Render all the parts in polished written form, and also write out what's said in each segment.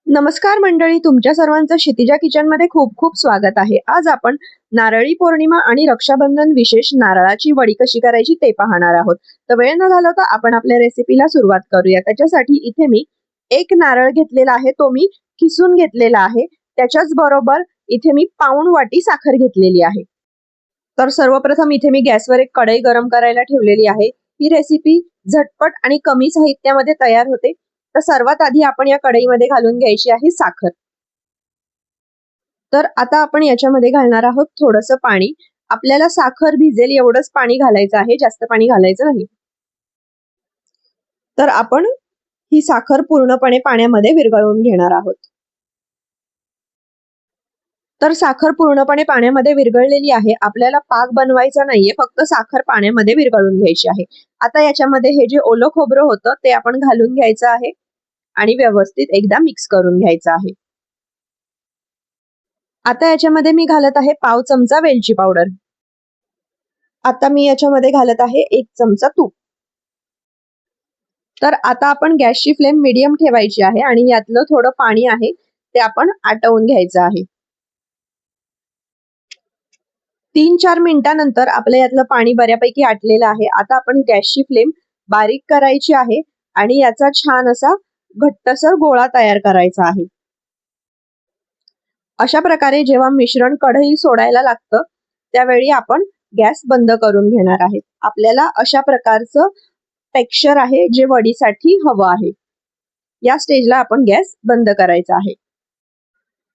नमस्कार मंडळी, तुमच्या सर्वांचं क्षितिजा किचन मध्ये खूप खूप स्वागत आहे। आज आपण नारळी पौर्णिमा आणि रक्षाबंधन विशेष नारळाची वडी कशी करायची ते पाहणार आहोत। तर वेळ न घालवता आपण आपल्या रेसिपीला सुरुवात करूया। त्याच्यासाठी इथे मी एक नारळ घेतलेला आहे, तो मी किसून घेतलेला आहे। त्याच्याच बरोबर इथे मी पाऊण वाटी साखर घेतलेली आहे। तर सर्वप्रथम इथे मी गॅसवर एक कढई गरम करायला ठेवलेली आहे। ही रेसिपी झटपट आणि कमी साहित्यामध्ये तयार होते। तर सर्वात आधी आपण या कढईमध्ये घालून घ्यायची आहे साखर। तर आता आपण याच्यामध्ये घालणार आहोत थोडंसं पाणी। आपल्याला साखर भिजेल एवढंच पाणी घालायचं आहे, जास्त पाणी घालायचं नाही। तर आपण ही साखर पूर्णपणे पाण्यामध्ये विरघळवून घेणार आहोत। तर साखर पूर्णपणे पाण्यामध्ये विरघळलेली आहे। आपल्याला पाक बनवायचा नाहीये, फक्त साखर पाण्यामध्ये विरघळून घ्यायची आहे। आता याच्यामध्ये हे जे ओलं खोबरं होतं ते आपण घालून घ्यायचं आहे आणि व्यवस्थित एकदा मिक्स करून घ्यायचं आहे। आता याच्यामध्ये मी घालत आहे पाव चमचा वेलची पावडर। आता मी याच्यामध्ये घालत आहे 1 चमचा तूप। तर आता आपण गॅसची फ्लेम मीडियम ठेवायची आहे आणि यातलं थोडं पाणी आहे ते आपण आटवून घ्यायचं आहे। 3-4 मिनिटांनंतर आपल्या यातलं पाणी बऱ्यापैकी आटलेलं आहे। आता आपण गॅसची फ्लेम बारीक करायची आहे आणि याचा छान असा घट्टसर गोळा तयार करायचा आहे। अशा प्रकारे जेव्हा मिश्रण कढई सोडायला लागतं त्यावेळी आपण गॅस बंद करून घेणार आहे। आपल्याला अशा प्रकारचं टेक्स्चर आहे जे वडीसाठी हवं आहे। या स्टेजला आपण गॅस बंद करायचा आहे।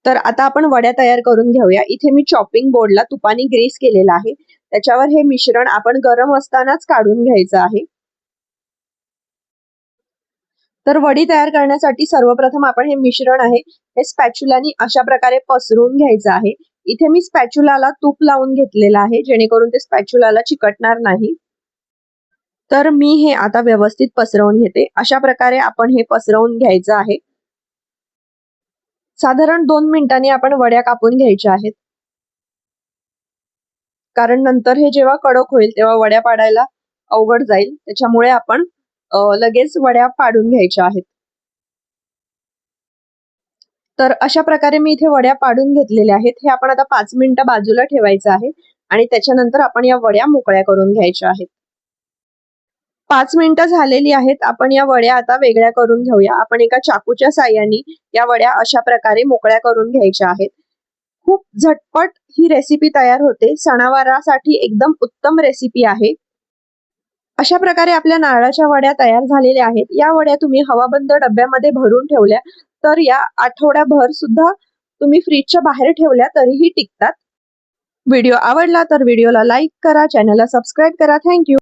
तर आता आपण वड्या तयार करून घेऊया। इथे मी चॉपिंग बोर्डला तुपाने ग्रीस केलेला आहे। त्याच्यावर हे मिश्रण आपण गरम असतानाच काढून घ्यायचं आहे। तर वडी तयार करण्यासाठी सर्वप्रथम आपण हे मिश्रण आहे हे स्पॅच्युलानी अशा प्रकारे पसरून घ्यायचं आहे। इथे मी स्पॅच्युलाला तूप लावून घेतलेलं आहे जेणेकरून ते स्पॅच्युलाला चिकटणार नाही। तर मी हे आता व्यवस्थित पसरवून घेते। अशा प्रकारे आपण हे पसरवून घ्यायचं आहे। साधारण 2 मिनिटांनी आपण वड्या कापून घ्यायच्या आहेत, कारण नंतर हे जेव्हा कडक होईल तेव्हा वड्या पाडायला अवघड जाईल। त्याच्यामुळे आपण लगेच वड्या पाडून घ्यायच्या आहेत। तर अशा प्रकारे मी इथे वड्या पाडून घेतलेल्या आहेत। हे आपण आता 5 मिनिटं बाजूला ठेवायचं आहे आणि त्याच्यानंतर आपण या वड्या मोकळ्या करून घ्यायच्या आहेत। 5 मिनिटं झालेली आहेत। आपण या वड्या आता वेगळ्या करून घेऊया। आपण एका चाकूच्या साहाय्याने या वड्या अशा प्रकारे मोकळ्या करून घ्यायच्या आहेत। खूप झटपट ही रेसिपी तयार होते। सणावारासाठी एकदम उत्तम रेसिपी आहे। अशा प्रकारे आपल्या नारळाच्या वड्या तयार झालेल्या आहेत। या वड्या तुम्ही हवाबंद डब्यामध्ये भरून ठेवल्या तर या आठवड्याभर सुद्धा तुम्ही फ्रीजच्या बाहेर ठेवल्या तरीही टिकतात। व्हिडिओ आवडला तर व्हिडिओला लाईक करा, चॅनलला सबस्क्राईब करा। Thank you.